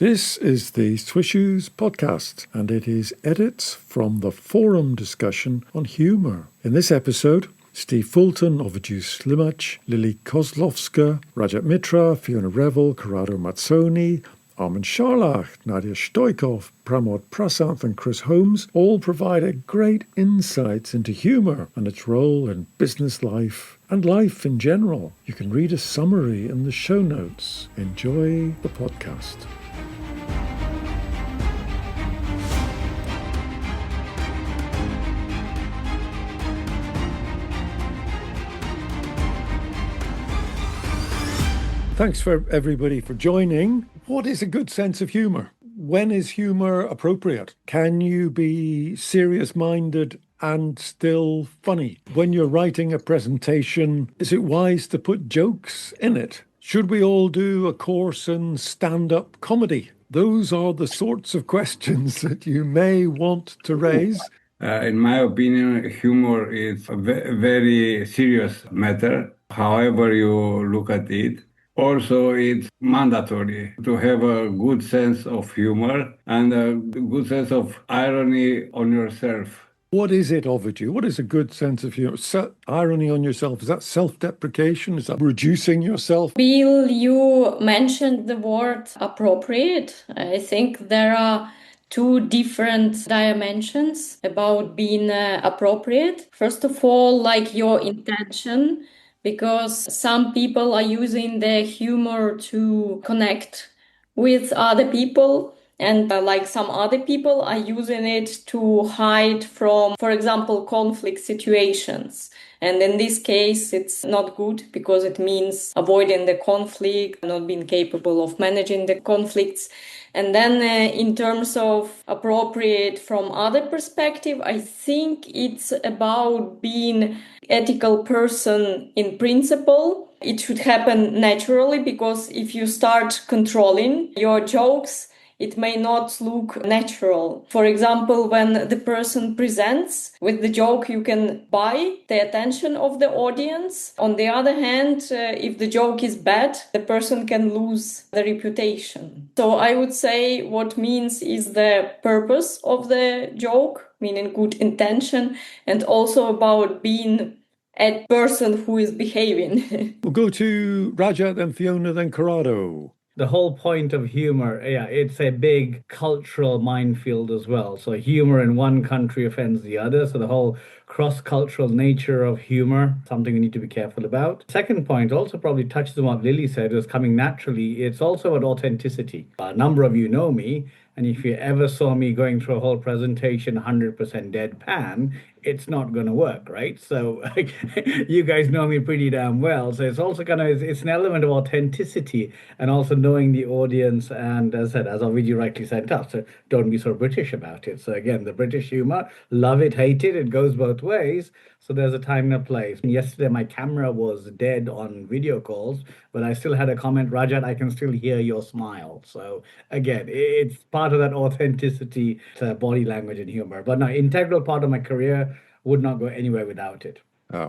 This is the Swishoes podcast, and it is edits from the forum discussion on humour. In this episode, Steve Fulton, Ovidiu Slimac, Lily Kozlovska, Rajat Mitra, Fiona Revel, Corrado Mazzoni, Armin Scharlach, Nadia Stoikov, Pramod Prasanth and Chris Holmes all provided great insights into humour and its role in business life and life in general. You can read a summary in the show notes. Enjoy the podcast. Thanks for everybody for joining. What is a good sense of humour? When is humour appropriate? Can you be serious-minded and still funny? When you're writing a presentation, is it wise to put jokes in it? Should we all do a course in stand-up comedy? Those are the sorts of questions that you may want to raise. In my opinion, humor is a very serious matter, however you look at it. Also, it's mandatory to have a good sense of humor and a good sense of irony on yourself. What is it, Ovidiu? What is a good sense of humour? Irony on yourself, is that self-deprecation? Is that reducing yourself? Bill, you mentioned the word appropriate. I think there are two different dimensions about being appropriate. First of all, like your intention, because some people are using their humor to connect with other people. And like some other people are using it to hide from, for example, conflict situations. And in this case, it's not good because it means avoiding the conflict, not being capable of managing the conflicts. And then in terms of appropriate from other perspective, I think it's about being ethical person in principle. It should happen naturally because if you start controlling your jokes, it may not look natural. For example, when the person presents with the joke, you can buy the attention of the audience. On the other hand, if the joke is bad, the person can lose the reputation. So I would say what means is the purpose of the joke, meaning good intention, and also about being a person who is behaving. We'll go to Rajat, then Fiona, then Corrado. The whole point of humor, it's a big cultural minefield as well. So humor in one country offends the other. So the whole cross-cultural nature of humor, something we need to be careful about. Second point also probably touches on what Lily said, is coming naturally. It's also about authenticity. A number of you know me, and if you ever saw me going through a whole presentation 100% deadpan, it's not going to work, right? So you guys know me pretty damn well. So it's also it's an element of authenticity and also knowing the audience. And as I said, as Ovidiu rightly sent us, so don't be so British about it. So again, the British humor, love it, hate it, it goes both ways. So there's a time and a place. And yesterday, my camera was dead on video calls, but I still had a comment, Rajat, I can still hear your smile. So again, it's part of that authenticity to body language and humor. But no, integral part of my career, would not go anywhere without it.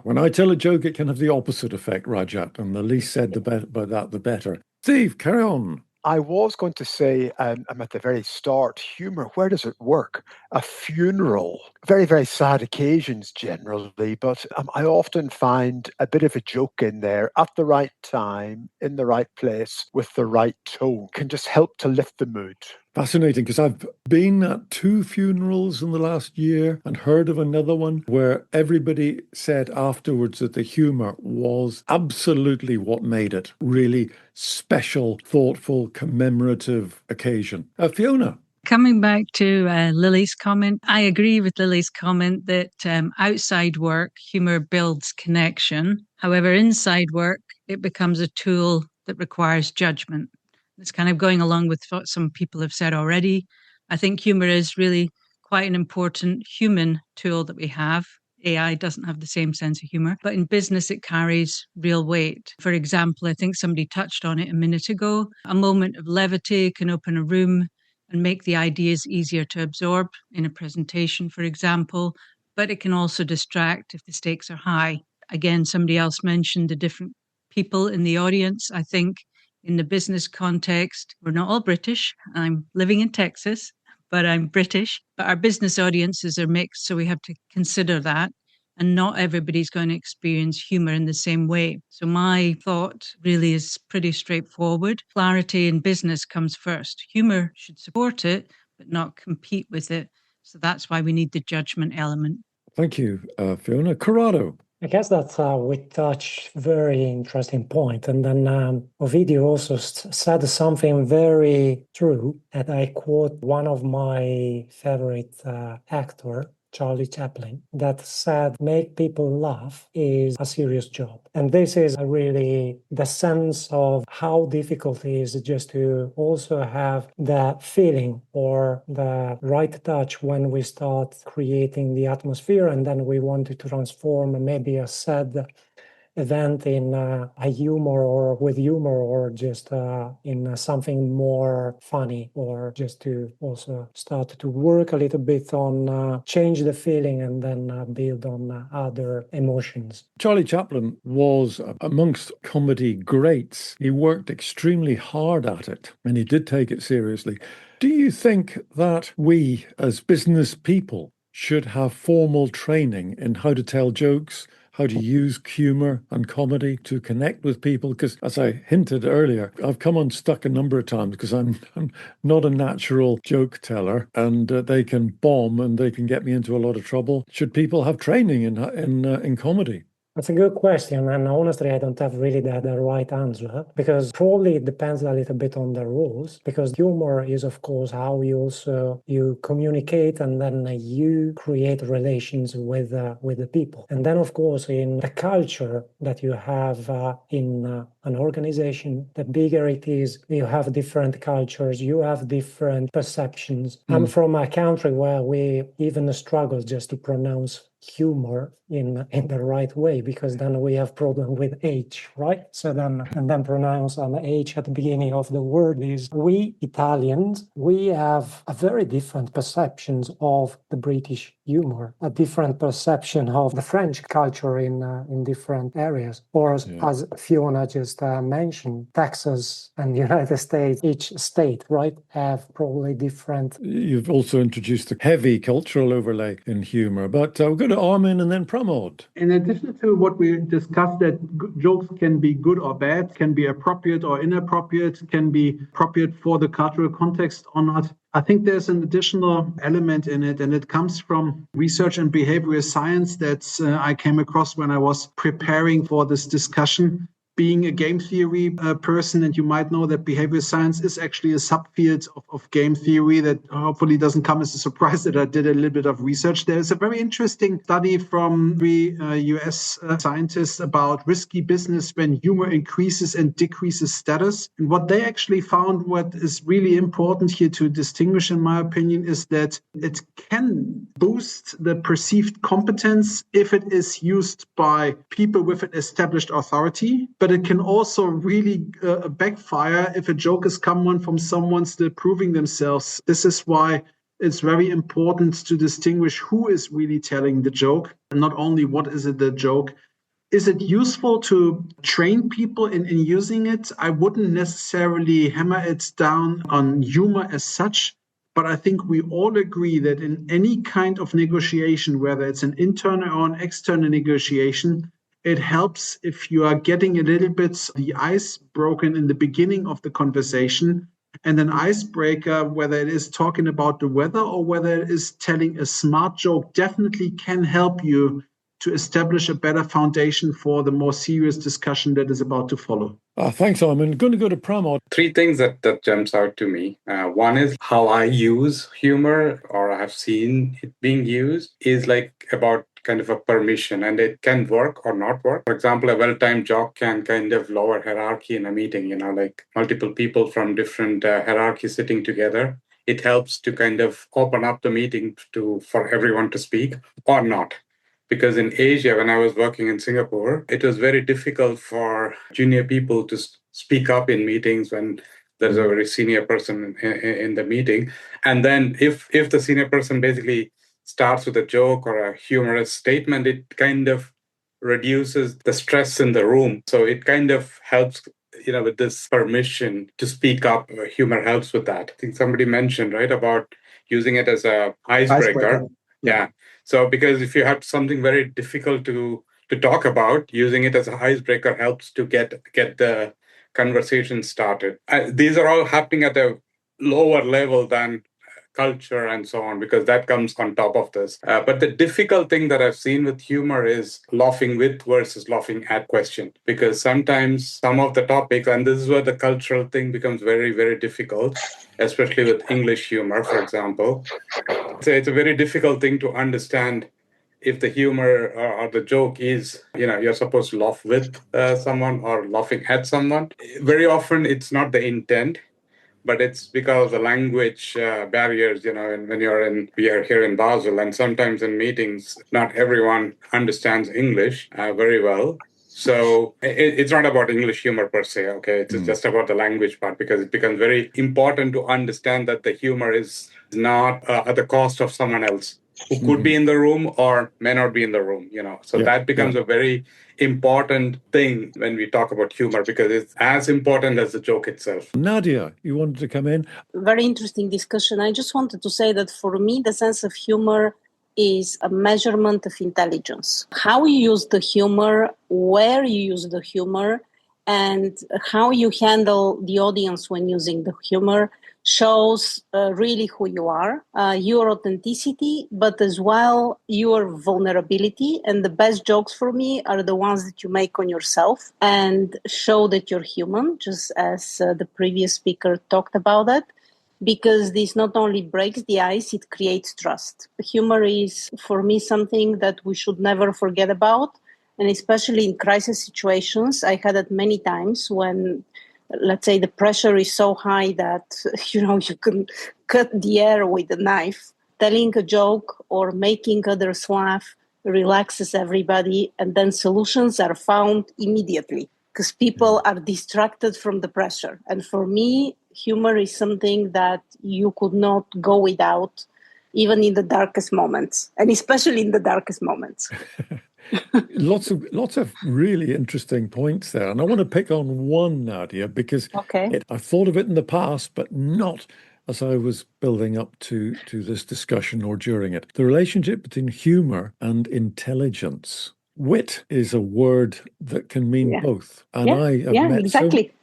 When I tell a joke, it can have the opposite effect, Rajat, and the least said about that, the better. Steve, carry on. I was going to say, I'm at the very start, humour, where does it work? A funeral, very, very sad occasions generally, but I often find a bit of a joke in there at the right time, in the right place, with the right tone, can just help to lift the mood. Fascinating, because I've been at 2 funerals in the last year and heard of another one where everybody said afterwards that the humour was absolutely what made it. Really special, thoughtful, commemorative occasion. Fiona. Coming back to Lily's comment, I agree with Lily's comment that outside work, humour builds connection. However, inside work, it becomes a tool that requires judgment. It's kind of going along with what some people have said already. I think humour is really quite an important human tool that we have. AI doesn't have the same sense of humour, but in business, it carries real weight. For example, I think somebody touched on it a minute ago. A moment of levity can open a room and make the ideas easier to absorb in a presentation, for example, but it can also distract if the stakes are high. Again, somebody else mentioned the different people in the audience. I think in the business context. We're not all British. I'm living in Texas, but I'm British. But our business audiences are mixed, so we have to consider that. And not everybody's going to experience humour in the same way. So my thought really is pretty straightforward. Clarity in business comes first. Humour should support it, but not compete with it. So that's why we need the judgment element. Thank you, Fiona. Corrado. I guess that we touch very interesting point. And then Ovidio also said something very true, and I quote one of my favorite actor, Charlie Chaplin, that said, make people laugh is a serious job. And this is really the sense of how difficult it is just to also have the feeling or the right touch when we start creating the atmosphere, and then we want to transform maybe a sad event in a humor or with humor, or just in something more funny, or just to also start to work a little bit on change the feeling and then build on other emotions. Charlie Chaplin was amongst comedy greats. He worked extremely hard at it, and he did take it seriously. Do you think that we as business people should have formal training in how to tell jokes, how to use humour and comedy to connect with people? Because as I hinted earlier, I've come unstuck a number of times because I'm not a natural joke teller, and they can bomb and they can get me into a lot of trouble. Should people have training in comedy? That's a good question, and honestly, I don't have really the right answer, because probably it depends a little bit on the rules, because humor is, of course, how you communicate, and then you create relations with the people. And then, of course, in the culture that you have in an organization, the bigger it is, you have different cultures, you have different perceptions. I'm from a country where we even struggle just to pronounce humor in the right way, because then we have problem with H, right? So then pronounce an H at the beginning of the word is, we Italians, we have a very different perceptions of the British humor, a different perception of the French culture in different areas. Or as Fiona just mentioned, Texas and United States, each state, right, have probably different. You've also introduced the heavy cultural overlay in humour, but we'll go to Armin and then Pramod. In addition to what we discussed, that jokes can be good or bad, can be appropriate or inappropriate, can be appropriate for the cultural context or not, I think there's an additional element in it, and it comes from research and behavioral science that I came across when I was preparing for this discussion. Being a game theory person, and you might know that behavioral science is actually a subfield of game theory, that hopefully doesn't come as a surprise that I did a little bit of research. There's a very interesting study from three US scientists about risky business when humor increases and decreases status. And what they actually found, what is really important here to distinguish, in my opinion, is that it can boost the perceived competence if it is used by people with an established authority. But it can also really backfire if a joke is coming from someone still proving themselves. This is why it's very important to distinguish who is really telling the joke, and not only what is it the joke. Is it useful to train people in using it? I wouldn't necessarily hammer it down on humor as such, but I think we all agree that in any kind of negotiation, whether it's an internal or an external negotiation, it helps if you are getting a little bit the ice broken in the beginning of the conversation. And an icebreaker, whether it is talking about the weather or whether it is telling a smart joke, definitely can help you to establish a better foundation for the more serious discussion that is about to follow. Thanks, Armin. Going to go to Pramod. Three things that jumps out to me. One is how I use humor, or I have seen it being used, is like about kind of a permission, and it can work or not work. For example, a well-timed joke can kind of lower hierarchy in a meeting, like multiple people from different hierarchies sitting together. It helps to kind of open up the meeting for everyone to speak or not. Because in Asia, when I was working in Singapore, it was very difficult for junior people to speak up in meetings when there's a very senior person in the meeting. And then if the senior person basically starts with a joke or a humorous statement, it kind of reduces the stress in the room. So it kind of helps with this permission to speak up, humor helps with that. I think somebody mentioned, right, about using it as a icebreaker. Yeah. So because if you have something very difficult to talk about, using it as an icebreaker helps to get the conversation started. These are all happening at a lower level than culture and so on, because that comes on top of this. But the difficult thing that I've seen with humor is laughing with versus laughing at question, because sometimes some of the topics, and this is where the cultural thing becomes very, very difficult, especially with English humor, for example. So it's a very difficult thing to understand if the humor or the joke is, you're supposed to laugh with someone or laughing at someone. Very often it's not the intent, but it's because of the language barriers, and when we are here in Basel, and sometimes in meetings, not everyone understands English very well. So it's not about English humor per se, okay? It's just about the language part, because it becomes very important to understand that the humor is not at the cost of someone else who could be in the room or may not be in the room, So that becomes a very important thing when we talk about humor, because it's as important as the joke itself. Nadia, you wanted to come in? Very interesting discussion. I just wanted to say that for me, the sense of humor is a measurement of intelligence. How you use the humor, where you use the humor, and how you handle the audience when using the humor shows really who you are, your authenticity, but as well your vulnerability. And the best jokes for me are the ones that you make on yourself and show that you're human, just as the previous speaker talked about it. Because this not only breaks the ice, it creates trust. Humor is, for me, something that we should never forget about. And especially in crisis situations, I had it many times when, let's say, the pressure is so high that, you can cut the air with a knife. Telling a joke or making others laugh relaxes everybody, and then solutions are found immediately because people are distracted from the pressure. And for me, humor is something that you could not go without, even in the darkest moments, and especially in the darkest moments. Lots of really interesting points there. And I want to pick on one, Nadia, because I thought of it in the past, but not as I was building up to this discussion or during it. The relationship between humor and intelligence. Wit is a word that can mean both. And I have met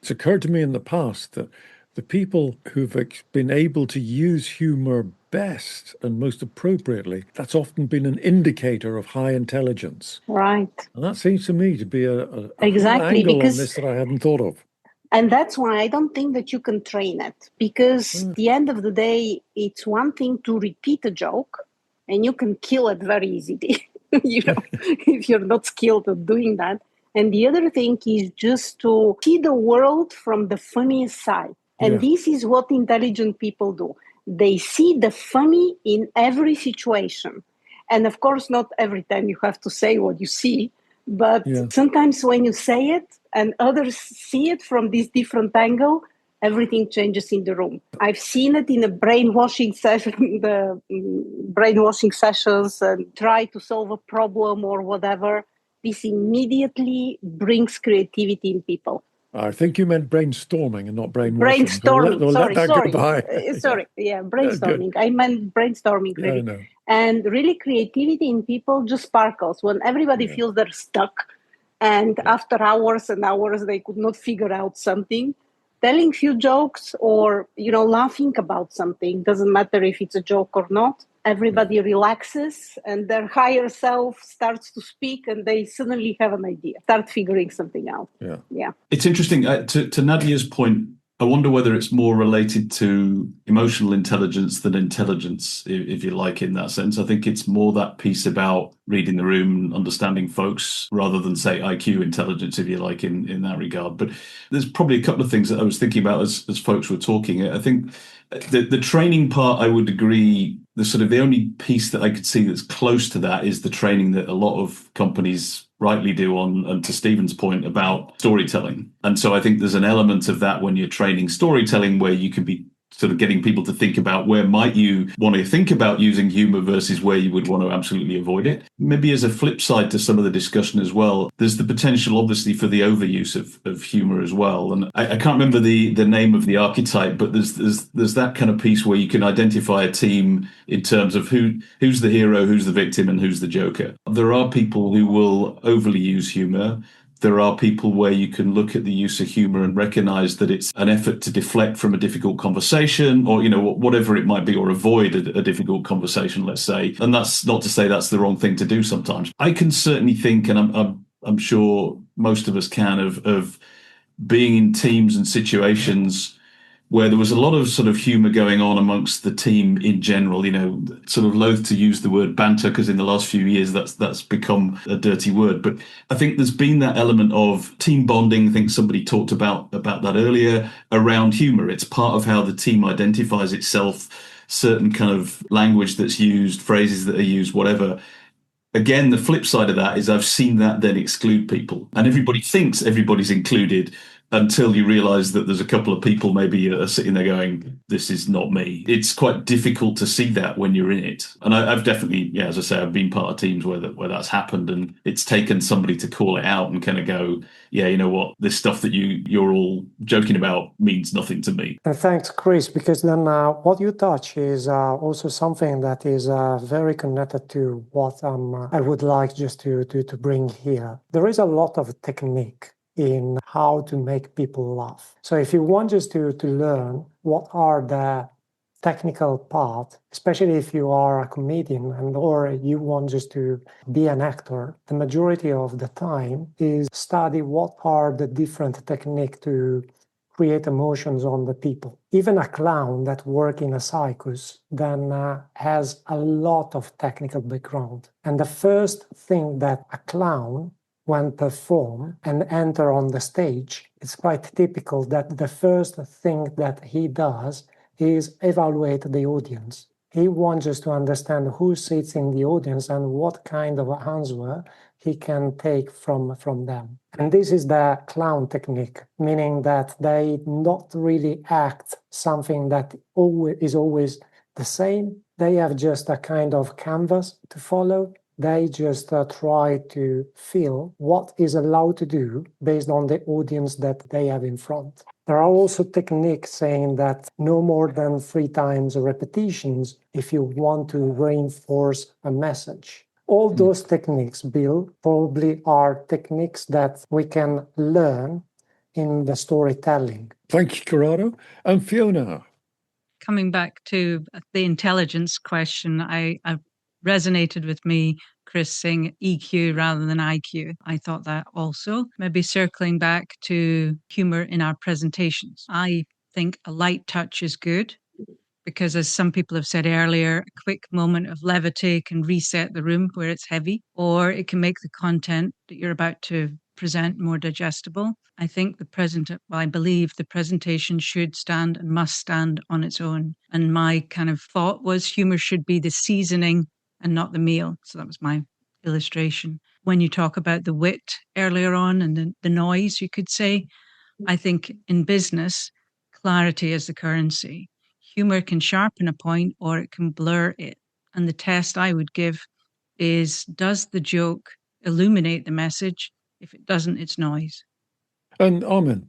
it's occurred to me in the past that the people who've been able to use humor best and most appropriately, that's often been an indicator of high intelligence. Right. And that seems to me to be a whole exactly, angle because, on this that I hadn't thought of. And that's why I don't think that you can train it, because at the end of the day, it's one thing to repeat a joke, and you can kill it very easily, if you're not skilled at doing that. And the other thing is just to see the world from the funniest side. And this is what intelligent people do. They see the funny in every situation. And of course, not every time you have to say what you see, but sometimes when you say it and others see it from this different angle, everything changes in the room. I've seen it in a brainwashing session, the brainwashing sessions, and try to solve a problem or whatever. This immediately brings creativity in people. I think you meant brainstorming and not brainwashing. Brainstorming, we'll let that go by. Brainstorming. I meant brainstorming, really. No. And really, creativity in people just sparkles when everybody feels they're stuck. And after hours and hours, they could not figure out something. Telling few jokes or, laughing about something, doesn't matter if it's a joke or not. Everybody relaxes and their higher self starts to speak and they suddenly have an idea, start figuring something out. Yeah. It's interesting. To Nadia's point, I wonder whether it's more related to emotional intelligence than intelligence, if you like, in that sense. I think it's more that piece about reading the room, understanding folks, rather than, say, IQ intelligence, if you like, in that regard. But there's probably a couple of things that I was thinking about as folks were talking. I think the training part, I would agree, the only piece that I could see that's close to that is the training that a lot of companies rightly do on, to Stephen's point, about storytelling. And so I think there's an element of that when you're training storytelling where you can be sort of getting people to think about where might you want to think about using humor versus where you would want to absolutely avoid it. Maybe as a flip side to some of the discussion as well, there's the potential obviously for the overuse of humor as well. And I can't remember the name of the archetype, but there's that kind of piece where you can identify a team in terms of who's the hero, who's the victim, and who's the joker. There are people who will overly use humor. There are people where you can look at the use of humor and recognize that it's an effort to deflect from a difficult conversation or, whatever it might be, or avoid a difficult conversation, let's say. And that's not to say that's the wrong thing to do sometimes. I can certainly think, and I'm sure most of us can, of being in teams and situations where there was a lot of sort of humor going on amongst the team in general, sort of loath to use the word banter because in the last few years that's become a dirty word. But I think there's been that element of team bonding. I think somebody talked about that earlier around humor. It's part of how the team identifies itself, certain kind of language that's used, phrases that are used, whatever. Again, the flip side of that is I've seen that then exclude people. And everybody thinks everybody's included until you realize that there's a couple of people maybe are sitting there going, this is not me. It's quite difficult to see that when you're in it. And I've definitely, as I say, I've been part of teams where that's happened, and it's taken somebody to call it out and kind of go, yeah, you know what, this stuff that you're all joking about means nothing to me. And thanks, Chris, because then what you touch is also something that is very connected to what I would like just to bring here. There is a lot of technique in how to make people laugh. So if you want just to learn what are the technical part, especially if you are a comedian or you want just to be an actor, the majority of the time is study what are the different techniques to create emotions on the people. Even a clown that works in a circus then has a lot of technical background. And the first thing that a clown, when perform and enter on the stage, it's quite typical that the first thing that he does is evaluate the audience. He wants us to understand who sits in the audience and what kind of answer he can take from them. And this is the clown technique, meaning that they not really act something that is always the same. They have just a kind of canvas to follow. They just try to feel what is allowed to do based on the audience that they have in front. There are also techniques saying that no more than 3 times repetitions if you want to reinforce a message. All those techniques, Bill, probably are techniques that we can learn in the storytelling. Thank you, Corrado. And Fiona. Coming back to the intelligence question, I resonated with me, Chris, saying EQ rather than IQ. I thought that also. Maybe circling back to humor in our presentations. I think a light touch is good because, as some people have said earlier, a quick moment of levity can reset the room where it's heavy, or it can make the content that you're about to present more digestible. I think I believe the presentation should stand and must stand on its own. And my kind of thought was humor should be the seasoning and not the meal. So that was my illustration. When you talk about the wit earlier on and the noise, you could say, I think in business, clarity is the currency. Humor can sharpen a point or it can blur it. And the test I would give is, does the joke illuminate the message? If it doesn't, it's noise. And Armin.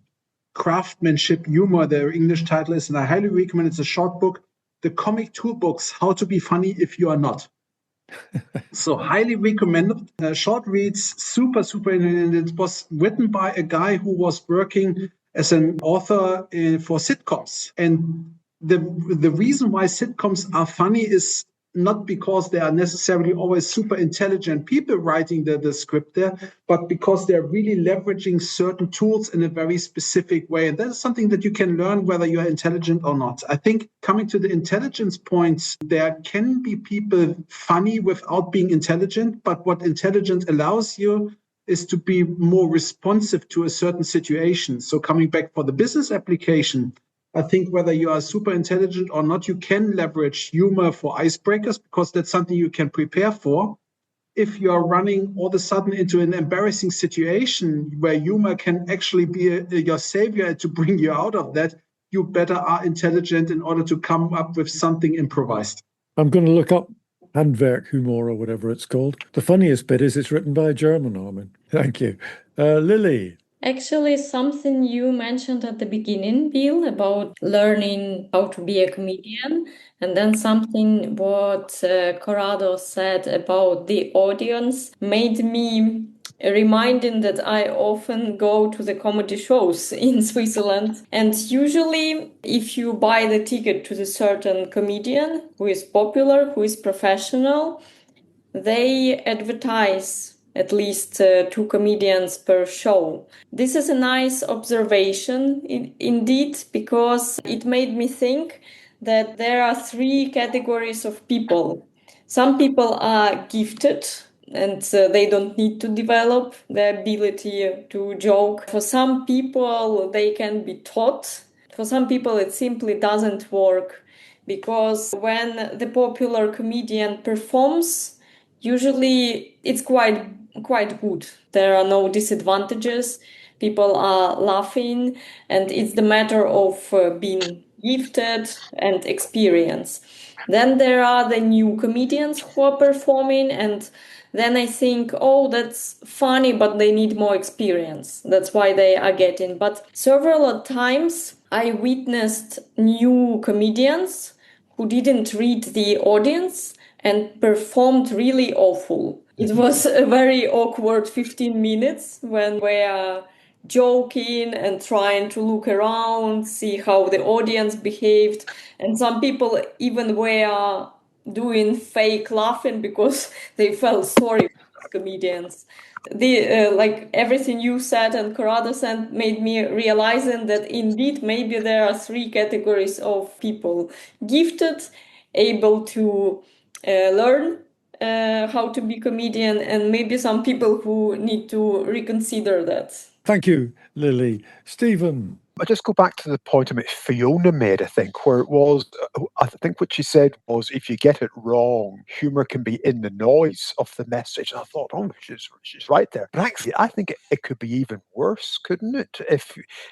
Craftsmanship Humor, the English title is, and I highly recommend, it's a short book, The Comic Toolbox, How to Be Funny If You Are Not. So highly recommended. Short reads, super, and it was written by a guy who was working as an author for sitcoms. And the reason why sitcoms are funny is not because they are necessarily always super intelligent people writing the script there, but because they're really leveraging certain tools in a very specific way. And that is something that you can learn whether you're intelligent or not. I think coming to the intelligence points, there can be people funny without being intelligent, but what intelligence allows you is to be more responsive to a certain situation. So coming back for the business application, I think whether you are super intelligent or not, you can leverage humor for icebreakers because that's something you can prepare for. If you are running all of a sudden into an embarrassing situation where humor can actually be your savior to bring you out of that, you better are intelligent in order to come up with something improvised. I'm going to look up Handwerk Humour or whatever it's called. The funniest bit is it's written by a German, Armin. Thank you. Lily. Actually, something you mentioned at the beginning, Bill, about learning how to be a comedian, and then something what Corrado said about the audience made me reminding that I often go to the comedy shows in Switzerland. And usually, if you buy the ticket to the certain comedian who is popular, who is professional, they advertise at least 2 comedians per show. This is a nice observation indeed, because it made me think that there are 3 categories of people. Some people are gifted and they don't need to develop the ability to joke. For some people, they can be taught. For some people, it simply doesn't work, because when the popular comedian performs, usually it's quite good. There are no disadvantages. People are laughing, and it's the matter of being gifted and experience. Then there are the new comedians who are performing, and then I think, oh, that's funny, but they need more experience. That's why they are getting. But several times I witnessed new comedians who didn't read the audience and performed really awful. It was a very awkward 15 minutes when we are joking and trying to look around, see how the audience behaved. And some people even were doing fake laughing because they felt sorry for comedians. Like everything you said and Corrado said made me realizing that indeed maybe there are 3 categories of people: gifted, able to learn how to be comedian, and maybe some people who need to reconsider that. Thank you, Lily. Stephen. I just go back to the point Fiona made, I think, where it was, I think what she said was, if you get it wrong, humour can be in the noise of the message. And I thought, oh, she's right there. But actually, I think it could be even worse, couldn't it?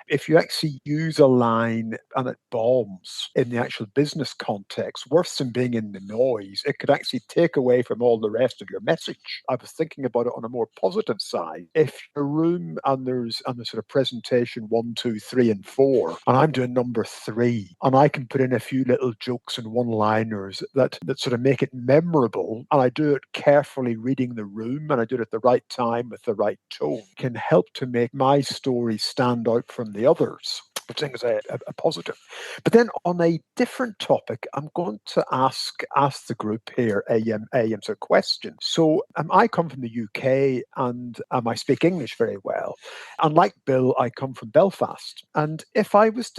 If you actually use a line and it bombs in the actual business context, worse than being in the noise, it could actually take away from all the rest of your message. I was thinking about it on a more positive side. If a room and there's sort of presentation 1, 2, 3, and 4, and I'm doing number 3, and I can put in a few little jokes and one-liners that sort of make it memorable, and I do it carefully reading the room, and I do it at the right time with the right tone, can help to make my story stand out from the others, which I think is a positive. But then on a different topic, I'm going to ask the group here a sort of question. So I come from the UK, and I speak English very well. And like Bill, I come from Belfast. And if I wanted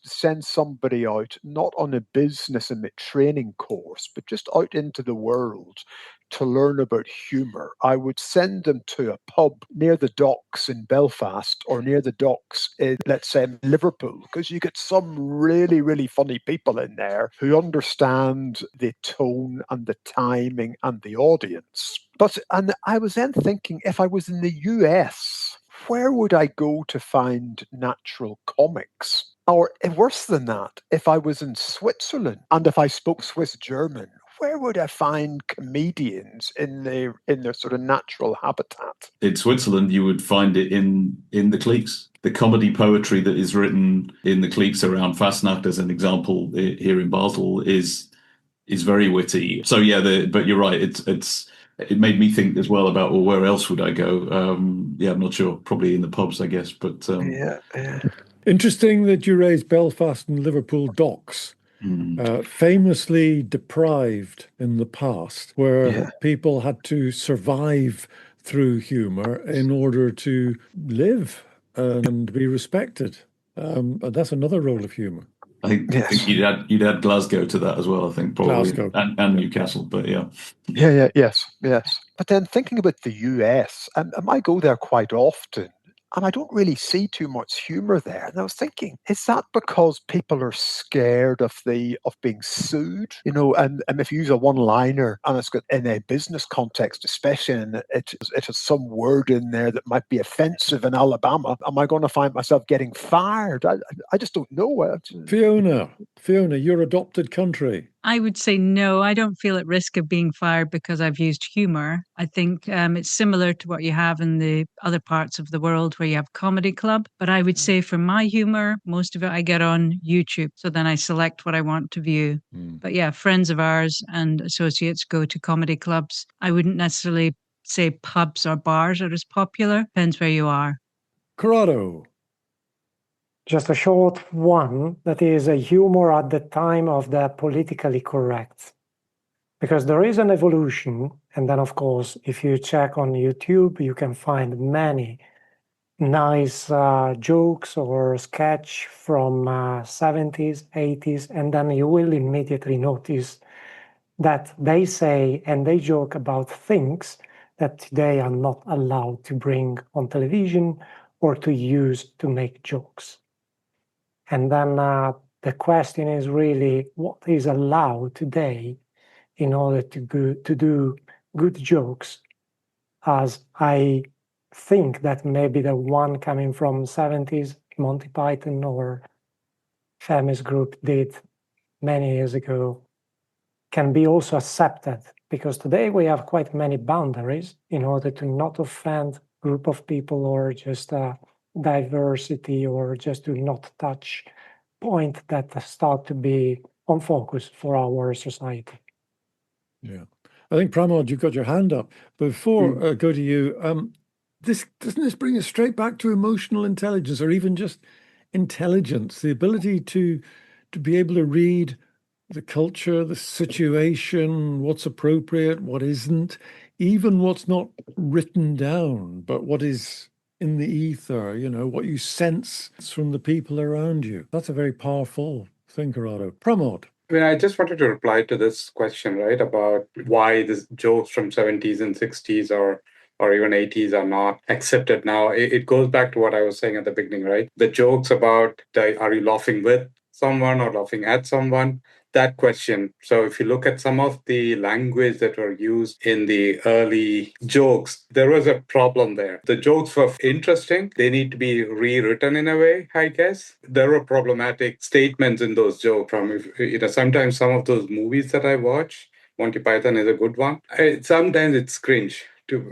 to send somebody out, not on a business and training course, but just out into the world to learn about humour, I would send them to a pub near the docks in Belfast or near the docks in, let's say, Liverpool, because you get some really, really funny people in there who understand the tone and the timing and the audience. And I was then thinking, if I was in the US, where would I go to find natural comics? Or worse than that, if I was in Switzerland and if I spoke Swiss German, where would I find comedians in their sort of natural habitat? In Switzerland, you would find it in the cliques. The comedy poetry that is written in the cliques around Fastnacht, as an example, here in Basel, is very witty. So yeah, but you're right. It made me think as well about, well, where else would I go? I'm not sure. Probably in the pubs, I guess. But yeah. Interesting that you raised Belfast and Liverpool docks. Famously deprived in the past, where people had to survive through humour in order to live and be respected. And that's another role of humour. I think you'd add Glasgow to that as well, I think, probably. Glasgow. And Newcastle, but yeah. Yes. But then thinking about the US, I go there quite often. And I don't really see too much humor there. And I was thinking, is that because people are scared of being sued? And if you use a one-liner and it's got in a business context, especially, and it has some word in there that might be offensive in Alabama, am I going to find myself getting fired? I just don't know. Fiona, your adopted country. I would say no, I don't feel at risk of being fired because I've used humour. I think it's similar to what you have in the other parts of the world where you have comedy club. But I would say for my humour, most of it I get on YouTube. So then I select what I want to view. But yeah, friends of ours and associates go to comedy clubs. I wouldn't necessarily say pubs or bars are as popular. Depends where you are. Corrado. Just a short one, that is a humor at the time of the politically correct. Because there is an evolution, and then of course, if you check on YouTube, you can find many nice jokes or sketch from 70s, 80s, and then you will immediately notice that they say and they joke about things that today are not allowed to bring on television or to use to make jokes. And then the question is really what is allowed today in order to do good jokes, as I think that maybe the one coming from 70s, Monty Python or famous group did many years ago, can be also accepted, because today we have quite many boundaries in order to not offend group of people or just diversity, or just to not touch point that start to be on focus for our society. Yeah. I think, Pramod, you've got your hand up. Before I go to you, doesn't this bring us straight back to emotional intelligence, or even just intelligence, the ability to be able to read the culture, the situation, what's appropriate, what isn't, even what's not written down, but what is in the ether, what you sense from the people around you. That's a very powerful thing, Corrado. Pramod. I just wanted to reply to this question, right, about why these jokes from 70s and 60s or even 80s are not accepted now. It goes back to what I was saying at the beginning, right? The jokes about are you laughing with someone or laughing at someone? That question. So if you look at some of the language that were used in the early jokes, there was a problem there. The jokes were interesting. They need to be rewritten in a way, I guess. There were problematic statements in those jokes from, sometimes some of those movies that I watch, Monty Python is a good one. Sometimes it's cringe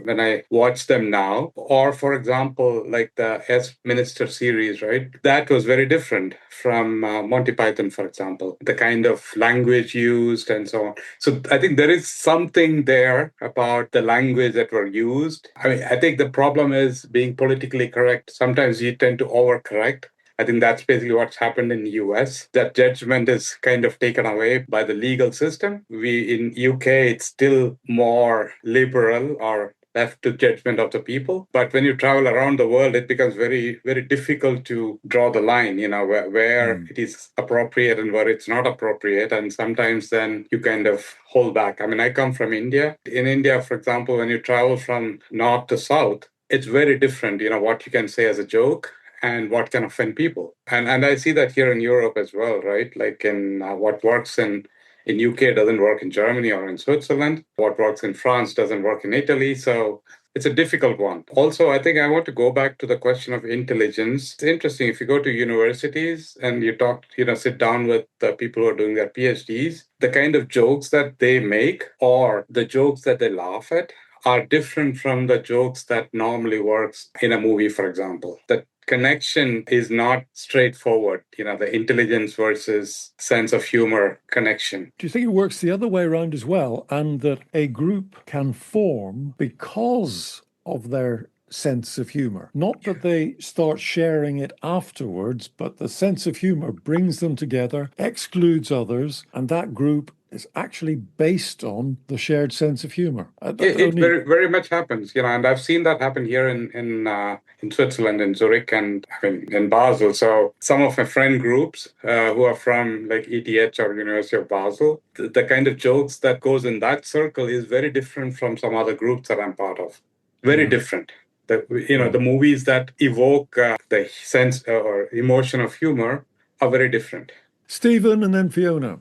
when I watch them now. Or, for example, like the S Minister series, right? That was very different from Monty Python, for example. The kind of language used and so on. So I think there is something there about the language that were used. I think the problem is being politically correct. Sometimes you tend to overcorrect. I think that's basically what's happened in the US. That judgment is kind of taken away by the legal system. In UK, it's still more liberal or left to judgment of the people. But when you travel around the world, it becomes very, very difficult to draw the line, where it is appropriate and where it's not appropriate. And sometimes then you kind of hold back. I come from India. In India, for example, when you travel from north to south, it's very different, what you can say as a joke and what can offend people. And I see that here in Europe as well, right? Like in what works in UK doesn't work in Germany or in Switzerland. What works in France doesn't work in Italy. So it's a difficult one. Also, I think I want to go back to the question of intelligence. It's interesting if you go to universities and you talk, sit down with the people who are doing their PhDs, the kind of jokes that they make or the jokes that they laugh at are different from the jokes that normally works in a movie, for example. The connection is not straightforward, the intelligence versus sense of humor connection. Do you think it works the other way around as well, and that a group can form because of their sense of humor? Not that they start sharing it afterwards, but the sense of humor brings them together, excludes others, and that group is actually based on the shared sense of humor. It very, very much happens, and I've seen that happen here in Switzerland, in Zurich, and in Basel. So some of my friend groups who are from like ETH or University of Basel, the kind of jokes that goes in that circle is very different from some other groups that I'm part of. Very different. The movies that evoke the sense or emotion of humor are very different. Stephen and then Fiona.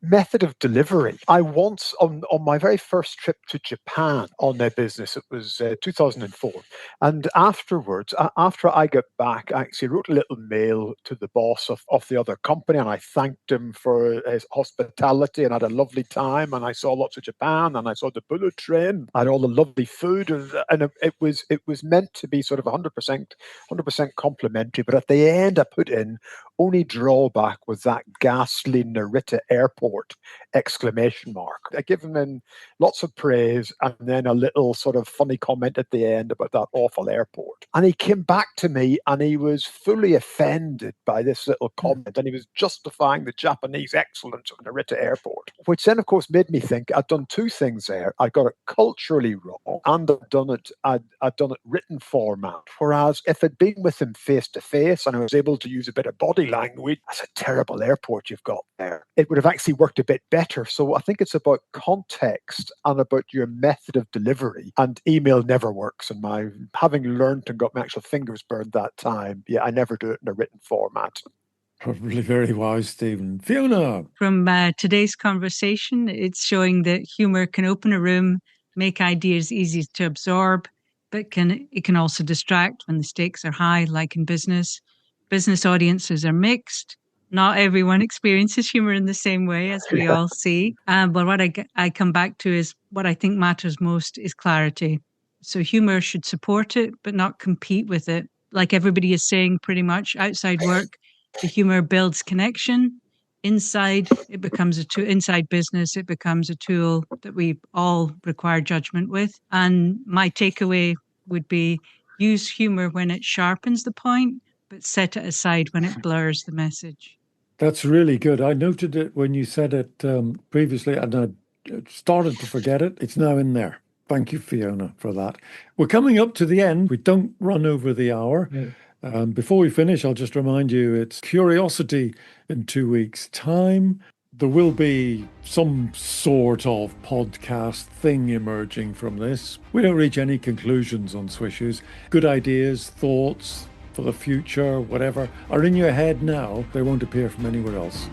Method of delivery. I once, on my very first trip to Japan on their business, it was 2004. And afterwards, after I got back, I actually wrote a little mail to the boss of the other company, and I thanked him for his hospitality and had a lovely time. And I saw lots of Japan, and I saw the bullet train, and all the lovely food, and it was meant to be sort of 100% complimentary. But at the end, I put in, only drawback was that ghastly Narita airport, exclamation mark. I give him in lots of praise and then a little sort of funny comment at the end about that awful airport. And he came back to me and he was fully offended by this little comment, and he was justifying the Japanese excellence of Narita airport, which then of course made me think I'd done two things there. I got it culturally wrong, and I'd done it written format. Whereas if I'd been with him face to face and I was able to use a bit of body language, that's a terrible airport you've got there, it would have actually worked a bit better. So I think it's about context and about your method of delivery. And email never works. And my having learned and got my actual fingers burned that time, I never do it in a written format. Probably very wise, Stephen. Fiona. From today's conversation, it's showing that humour can open a room, make ideas easy to absorb, but it can also distract when the stakes are high, like in business. Business audiences are mixed. Not everyone experiences humor in the same way, as we all see. But what I come back to is what I think matters most is clarity. So humor should support it, but not compete with it. Like everybody is saying pretty much, outside work, the humor builds connection. Inside business, it becomes a tool that we all require judgment with. And my takeaway would be use humor when it sharpens the point, but set it aside when it blurs the message. That's really good. I noted it when you said it previously, and I started to forget it. It's now in there. Thank you, Fiona, for that. We're coming up to the end. We don't run over the hour. Yeah. Before we finish, I'll just remind you it's Curiosity in 2 weeks' time. There will be some sort of podcast thing emerging from this. We don't reach any conclusions on Swishes. Good ideas, thoughts for the future, whatever, are in your head now. They won't appear from anywhere else.